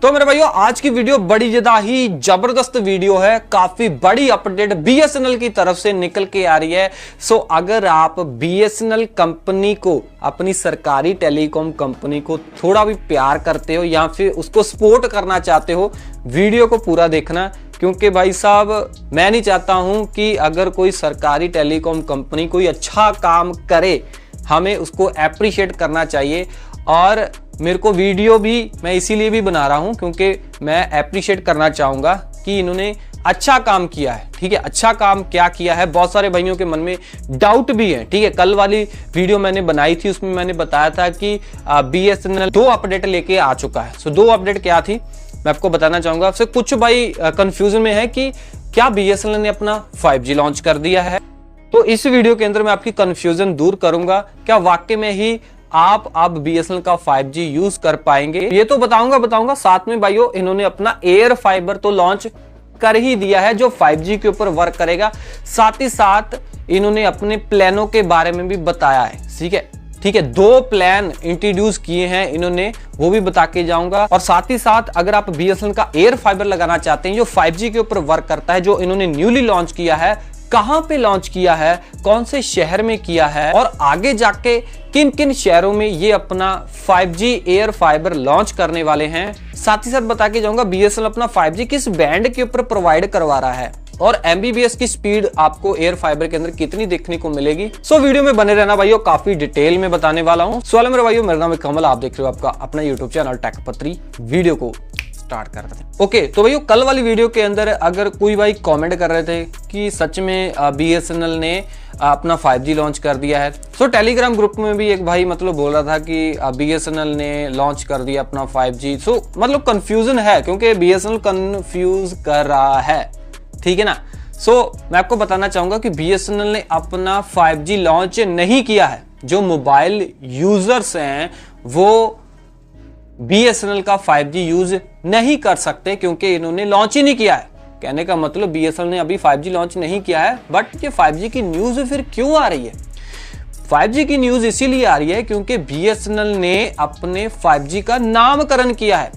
तो मेरे भाइयों आज की वीडियो बड़ी ज्यादा ही जबरदस्त वीडियो है। काफी बड़ी अपडेट बीएसएनएल की तरफ से निकल के आ रही है। सो अगर आप बीएसएनएल कंपनी को, अपनी सरकारी टेलीकॉम कंपनी को थोड़ा भी प्यार करते हो या फिर उसको सपोर्ट करना चाहते हो, वीडियो को पूरा देखना। क्योंकि भाई साहब मैं नहीं चाहता हूं कि अगर कोई सरकारी टेलीकॉम कंपनी कोई अच्छा काम करे, हमें उसको अप्रिशिएट करना चाहिए। और मेरे को वीडियो भी मैं इसीलिए भी बना रहा हूं क्योंकि मैं अप्रिशिएट करना चाहूंगा कि इन्होंने अच्छा काम किया है। ठीक है, अच्छा काम क्या किया है, बहुत सारे भाइयों के मन में डाउट भी है। ठीक है, कल वाली वीडियो मैंने बनाई थी, उसमें मैंने बताया था कि बीएसएनएल 2 अपडेट लेके आ चुका है। सो 2 अपडेट क्या थी मैं आपको बताना चाहूंगा। आपसे कुछ भाई कंफ्यूजन में है कि क्या बीएसएनएल ने अपना 5G लॉन्च कर दिया है। तो इस वीडियो के अंदर मैं आपकी कंफ्यूजन दूर करूंगा। क्या वाकई में ही आप अब बीएसएनएल का 5G यूज कर पाएंगे, ये तो बताऊंगा। साथ में भाइयों इन्होंने अपना एयर फाइबर तो लॉन्च कर ही दिया है जो 5G के ऊपर वर्क करेगा। साथ ही साथ इन्होंने अपने प्लानों के बारे में भी बताया है। ठीक है, 2 प्लान इंट्रोड्यूस किए हैं इन्होंने, वो भी बता के जाऊंगा। और साथ ही साथ अगर आप बीएसएनएल का एयर फाइबर लगाना चाहते हैं जो 5G के ऊपर वर्क करता है, जो इन्होंने न्यूली लॉन्च किया है, कहां पे लॉन्च किया है, कौन से शहर में किया है और आगे जाके किन किन शहरों में ये अपना 5G एयर फाइबर लॉन्च करने वाले हैं, साथ ही साथ बता के जाऊंगा बीएसएनएल अपना 5G किस बैंड के ऊपर प्रोवाइड करवा रहा है और एमबीबीएस की स्पीड आपको एयर फाइबर के अंदर कितनी देखने को मिलेगी। सो वीडियो में बने रहना भाइयों, काफी डिटेल में बताने वाला हूं। सो मेरे भाइयों, मेरा नाम है कमल, आप देख रहे हो आपका अपना यूट्यूब चैनल टेकपत्री। वीडियो को स्टार्ट कर देते हैं। ओके, तो भाइयों कल वाली वीडियो के अंदर अगर कोई भाई कमेंट कर रहे थे कि सच में बीएसएनएल ने अपना 5G लॉन्च कर दिया है। सो टेलीग्राम ग्रुप में भी एक भाई मतलब बोल रहा था कि बीएसएनएल ने लॉन्च कर दिया अपना 5G। सो मतलब कंफ्यूजन है क्योंकि बीएसएनएल कंफ्यूज कर रहा है। ठीक है ना। सो मैं आपको बताना चाहूंगा कि बीएसएनएल ने अपना 5G लॉन्च नहीं किया है। जो मोबाइल यूजर्स हैं वो बीएसएनएल का 5G यूज नहीं कर सकते क्योंकि इन्होंने लॉन्च ही नहीं किया है। कहने का मतलब बीएसएनएल ने अभी 5G लॉन्च नहीं किया है। बट ये 5G की न्यूज फिर क्यों आ रही है? 5G की न्यूज इसीलिए आ रही है क्योंकि बीएसएनएल ने अपने 5G का नामकरण किया है।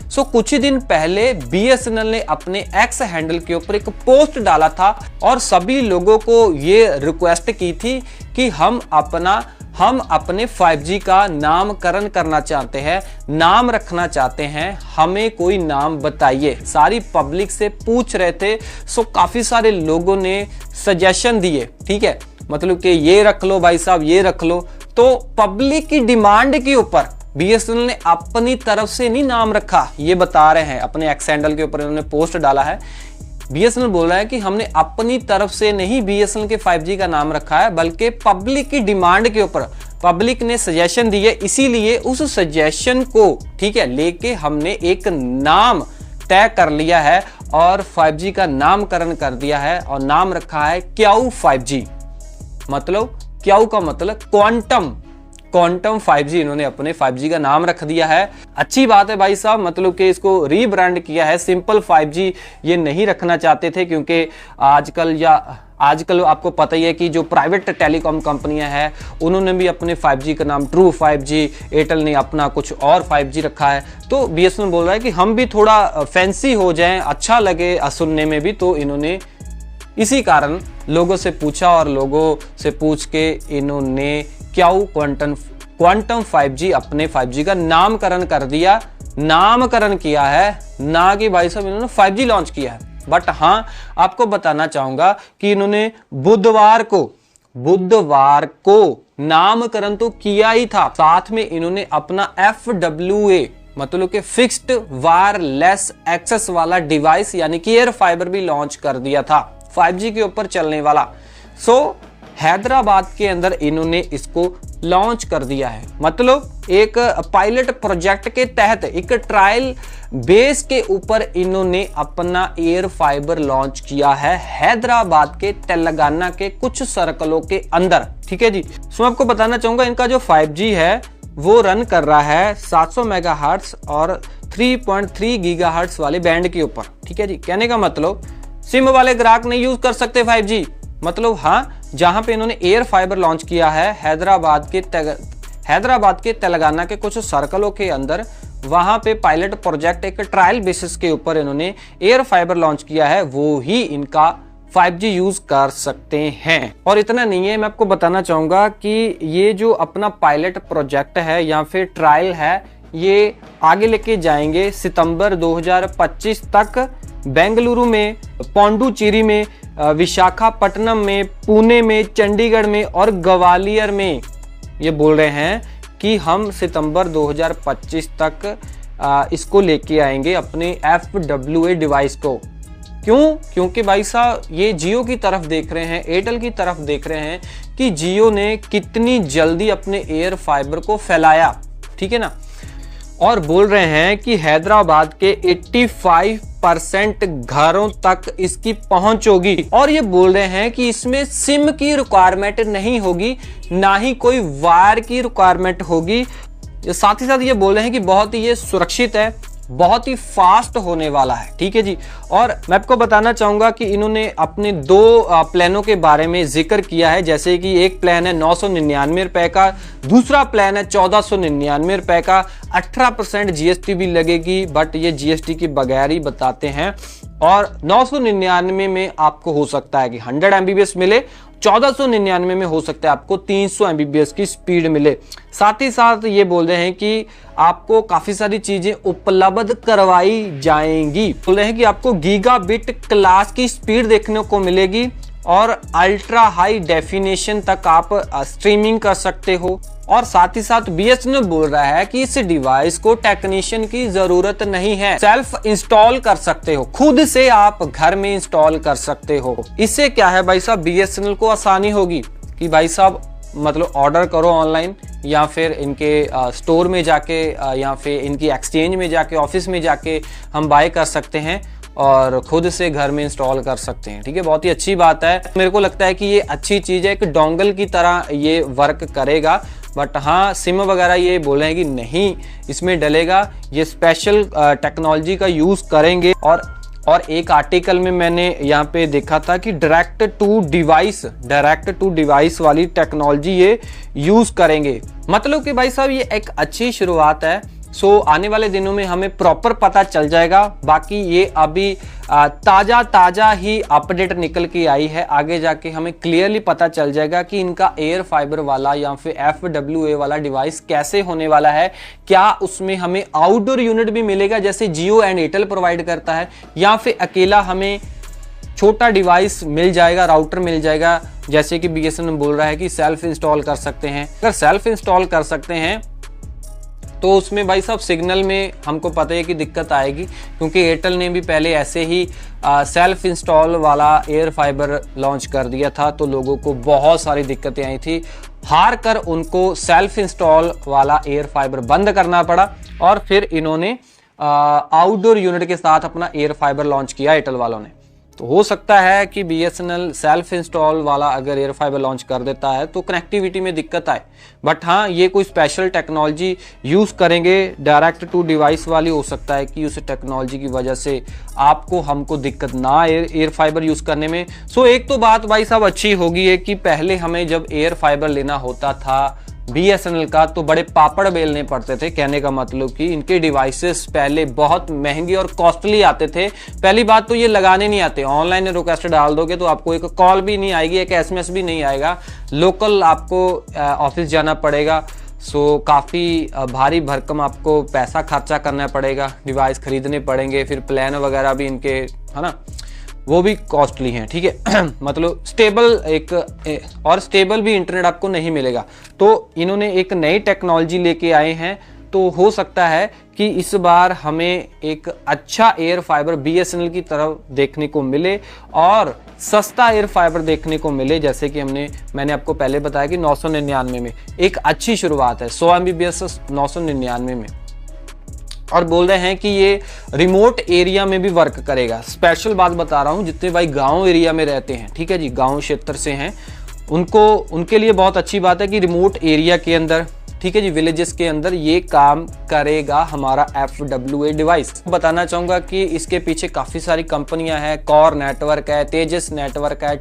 सो कुछ ही दिन पहले बीएसएनएल ने अपने एक्स हैंडल के ऊपर एक पोस्ट डाला था और सभी लोगों को ये रिक्वेस्ट की थी कि हम अपने 5G का नामकरण करना चाहते हैं, नाम रखना चाहते हैं, हमें कोई नाम बताइए। सारी पब्लिक से पूछ रहे थे। सो काफी सारे लोगों ने सजेशन दिए। ठीक है, मतलब कि ये रख लो भाई साहब, ये रख लो। तो पब्लिक की डिमांड के ऊपर बीएसएनएल ने अपनी तरफ से नहीं नाम रखा, ये बता रहे हैं। अपने एक्स हैंडल के ऊपर इन्होंने पोस्ट डाला है। बीएसएनएल बोल रहा है कि हमने अपनी तरफ से नहीं बीएसएनएल के 5G का नाम रखा है, बल्कि पब्लिक की डिमांड के ऊपर पब्लिक ने सजेशन दी है, इसीलिए उस सजेशन को ठीक है लेके हमने एक नाम तय कर लिया है और 5G का नामकरण कर दिया है और नाम रखा है क्याऊ 5G। मतलब क्याऊ का मतलब क्वांटम 5G इन्होंने अपने 5G का नाम रख दिया है। अच्छी बात है भाई साहब, मतलब कि इसको रीब्रांड किया है। सिंपल 5G ये नहीं रखना चाहते थे क्योंकि आजकल आपको पता ही है कि जो प्राइवेट टेलीकॉम कंपनियां हैं उन्होंने भी अपने 5G का नाम ट्रू 5G, एयरटेल ने अपना कुछ और 5G रखा है। तो बीएसएनएल बोल रहा है कि हम भी थोड़ा फैंसी हो जाएं, अच्छा लगे सुनने में भी, तो इन्होंने इसी कारण लोगों से पूछा और लोगों से पूछ के इन्होंने क्याऊ क्वांटम 5G अपने 5G का नामकरण कर दिया। नामकरण किया है, ना कि भाई साहब इन्होंने 5G लॉन्च किया है। बट हाँ, आपको बताना चाहूंगा कि इन्होंने बुधवार को नामकरण तो किया ही था। साथ में इन्होंने अपना FWA मतलब कि फिक्स्ड वायरलेस एक्सेस वाला डिवाइस यानी कि एयर फाइबर भी लॉन्च कर दिया था 5G के ऊपर चलने वाला। सो हैदराबाद के अंदर इन्होंने इसको लॉन्च कर दिया है। मतलब एक पायलट प्रोजेक्ट के तहत एक ट्रायल बेस के ऊपर इन्होंने अपना एयर फाइबर लॉन्च किया है हैदराबाद के तेलंगाना के कुछ सर्कलों के अंदर। ठीक है जी। सो आपको बताना चाहूंगा इनका जो 5G है वो रन कर रहा है 700 मेगाहर्ट्ज और 3.3 गीगाहर्ट्ज वाले बैंड के ऊपर। ठीक है जी। कहने का मतलब सिम वाले ग्राहक नहीं यूज कर सकते 5G। मतलब हाँ, जहां पे इन्होंने एयर फाइबर लॉन्च किया है हैदराबाद के तेलंगाना के कुछ सर्कलों के अंदर, वहां पे पायलट प्रोजेक्ट एक ट्रायल बेसिस के ऊपर इन्होंने एयर फाइबर लॉन्च किया है, वो ही इनका 5G यूज कर सकते हैं। और इतना नहीं है, मैं आपको बताना चाहूंगा कि ये जो अपना पायलट प्रोजेक्ट है या फिर ट्रायल है, ये आगे लेके जाएंगे सितंबर 2025 तक। बेंगलुरु में, पौंडुचेरी में, विशाखापट्टनम में, पुणे में, चंडीगढ़ में और ग्वालियर में ये बोल रहे हैं कि हम सितंबर 2025 तक इसको लेके आएंगे अपने FWA डिवाइस को। क्यों? क्योंकि भाई साहब ये जियो की तरफ देख रहे हैं, एयरटेल की तरफ देख रहे हैं कि जियो ने कितनी जल्दी अपने एयर फाइबर को फैलाया, ठीक है ना। और बोल रहे हैं कि हैदराबाद के 85% घरों तक इसकी पहुंच होगी। और ये बोल रहे हैं कि इसमें सिम की रिक्वायरमेंट नहीं होगी, ना ही कोई वायर की रिक्वायरमेंट होगी। साथ ही साथ ये बोल रहे हैं कि बहुत ही ये सुरक्षित है, बहुत ही फास्ट होने वाला है, ठीक है जी। और मैं आपको बताना चाहूंगा कि इन्होंने अपने 2 प्लानों के बारे में जिक्र किया है, जैसे कि एक प्लान है 999 रुपए का, दूसरा प्लान है 1499 रुपए का। 18% GST भी लगेगी, बट ये GST के बगैर ही बताते हैं। और 999 में आपको हो सकता है कि 100 MBPS मिले, 1499 में हो सकता है आपको 300 MBPS की स्पीड मिले। साथ ही साथ ये बोल रहे हैं कि आपको काफी सारी चीजें उपलब्ध करवाई जाएंगी। बोल रहे हैं कि आपको गीगाबिट क्लास की स्पीड देखने को मिलेगी और अल्ट्रा हाई डेफिनेशन तक आप स्ट्रीमिंग कर सकते हो। और साथ ही साथ BSNL बोल रहा है कि इस डिवाइस को टेक्नीशियन की जरूरत नहीं है, सेल्फ इंस्टॉल कर सकते हो, खुद से आप घर में इंस्टॉल कर सकते हो। इससे क्या है भाई साहब, BSNL को आसानी होगी कि भाई साहब मतलब ऑर्डर करो ऑनलाइन, या फिर इनके स्टोर में जाके, या फिर इनकी एक्सचेंज में जाके, ऑफिस में जाके हम बाय कर सकते हैं और खुद से घर में इंस्टॉल कर सकते हैं, ठीक है। बहुत ही अच्छी बात है, मेरे को लगता है कि ये अच्छी चीज है, एक डोंगल की तरह ये वर्क करेगा। बट हाँ, सिम वगैरह ये बोल रहे हैं कि नहीं इसमें डलेगा, ये स्पेशल टेक्नोलॉजी का यूज करेंगे। और एक आर्टिकल में मैंने यहाँ पे देखा था कि डायरेक्ट टू डिवाइस वाली टेक्नोलॉजी ये यूज करेंगे। मतलब कि भाई साहब ये एक अच्छी शुरुआत है। सो आने वाले दिनों में हमें प्रॉपर पता चल जाएगा। बाकी ये अभी ताजा ही अपडेट निकल के आई है, आगे जाके हमें क्लियरली पता चल जाएगा कि इनका एयर फाइबर वाला या फिर FWA वाला डिवाइस कैसे होने वाला है। क्या उसमें हमें आउटडोर यूनिट भी मिलेगा जैसे जियो एंड एयरटेल प्रोवाइड करता है, या फिर अकेला हमें छोटा डिवाइस मिल जाएगा, राउटर मिल जाएगा, जैसे कि BSNL बोल रहा है कि सेल्फ इंस्टॉल कर सकते हैं। अगर सेल्फ इंस्टॉल कर सकते हैं तो उसमें भाई साहब सिग्नल में हमको पता है कि दिक्कत आएगी, क्योंकि एयरटेल ने भी पहले ऐसे ही सेल्फ इंस्टॉल वाला एयर फाइबर लॉन्च कर दिया था, तो लोगों को बहुत सारी दिक्कतें आई थी। हार कर उनको सेल्फ इंस्टॉल वाला एयर फाइबर बंद करना पड़ा और फिर इन्होंने आउटडोर यूनिट के साथ अपना एयर फाइबर लॉन्च किया एयरटेल वालों ने। तो हो सकता है कि BSNL सेल्फ इंस्टॉल वाला अगर एयर फाइबर लॉन्च कर देता है तो कनेक्टिविटी में दिक्कत आए। बट हाँ, ये कोई स्पेशल टेक्नोलॉजी यूज करेंगे डायरेक्ट टू डिवाइस वाली, हो सकता है कि उस टेक्नोलॉजी की वजह से आपको हमको दिक्कत ना आए एयर फाइबर यूज करने में। सो एक तो बात भाई साहब अच्छी होगी है कि पहले हमें जब एयर फाइबर लेना होता था BSNL का तो बड़े पापड़ बेलने पड़ते थे। कहने का मतलब कि इनके डिवाइसेस पहले बहुत महंगे और कॉस्टली आते थे। पहली बात तो ये लगाने नहीं आते, ऑनलाइन रिक्वेस्ट डाल दोगे तो आपको एक कॉल भी नहीं आएगी, एक SMS भी नहीं आएगा, लोकल आपको ऑफिस जाना पड़ेगा। सो काफ़ी भारी भरकम आपको पैसा खर्चा करना पड़ेगा, डिवाइस खरीदने पड़ेंगे, फिर प्लान वगैरह भी इनके है ना, वो भी कॉस्टली हैं, ठीक है। मतलब स्टेबल भी इंटरनेट आपको नहीं मिलेगा। तो इन्होंने एक नई टेक्नोलॉजी लेके आए हैं, तो हो सकता है कि इस बार हमें एक अच्छा एयर फाइबर BSNL की तरफ देखने को मिले और सस्ता एयर फाइबर देखने को मिले। जैसे कि मैंने आपको पहले बताया कि 999 में एक अच्छी शुरुआत है, 100 MBPS 999 में। और बोल रहे हैं कि ये रिमोट एरिया में भी वर्क करेगा। स्पेशल बात बता रहा हूँ, जितने भाई गांव एरिया में रहते हैं, ठीक है जी, गांव क्षेत्र से हैं, उनके लिए बहुत अच्छी बात है कि रिमोट एरिया के अंदर, ठीक है जी, विलेजेस के अंदर ये काम करेगा हमारा FWA डिवाइस। बताना चाहूंगा कि इसके पीछे काफी सारी कंपनियां हैं, कॉर नेटवर्क है, तेजस नेटवर्क है,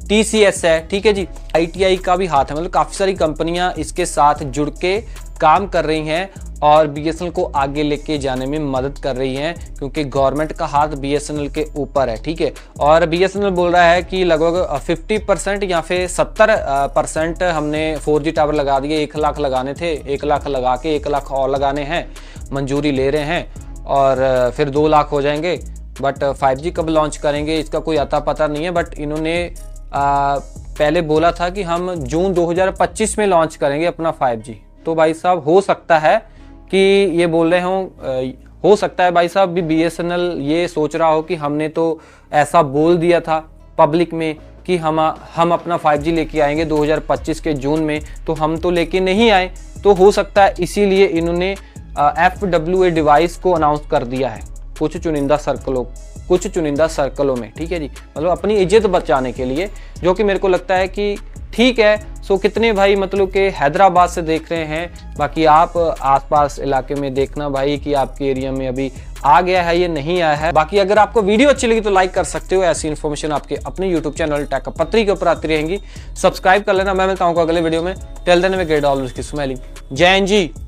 TCS है, ठीक है जी, ITI का भी हाथ है। मतलब काफी सारी कंपनियां इसके साथ जुड़ के काम कर रही हैं और बीएसएनएल को आगे लेके जाने में मदद कर रही हैं, क्योंकि गवर्नमेंट का हाथ बीएसएनएल के ऊपर है, ठीक है। और बीएसएनएल बोल रहा है कि लगभग 50% या फिर 70% हमने 4G टावर लगा दिए। 1 लाख लगाने थे, 1 लाख लगा के 1 लाख और लगाने हैं, मंजूरी ले रहे हैं, और फिर 2 लाख हो जाएंगे। बट 5G कब लॉन्च करेंगे इसका कोई अता पता नहीं है। बट इन्होंने पहले बोला था कि हम जून 2025 में लॉन्च करेंगे अपना 5G। तो भाई साहब हो सकता है कि ये बोल रहे हो सकता है भाई साहब भी बीएसएनएल ये सोच रहा हो कि हमने तो ऐसा बोल दिया था पब्लिक में कि हम अपना 5G लेके आएंगे 2025 के जून में, तो हम तो लेके नहीं आए। तो हो सकता है इसीलिए इन्होंने FWA डिवाइस को अनाउंस कर दिया है कुछ चुनिंदा सर्कलों में, ठीक है जी, मतलब अपनी इज्जत बचाने के लिए, जो कि मेरे को लगता है कि ठीक है। सो कितने भाई मतलब कि हैदराबाद से देख रहे हैं, बाकी आप आसपास इलाके में देखना भाई कि आपके एरिया में अभी आ गया है ये नहीं आया है। बाकी अगर आपको वीडियो अच्छी लगी तो लाइक कर सकते हो। ऐसी इन्फॉर्मेशन आपके अपने यूट्यूब चैनल टेक पत्री के ऊपर आती रहेंगी, सब्सक्राइब कर लेना। मैं मिलता हूँ अगले वीडियो में। Till then we get always keep smiling. जय हिंद जी।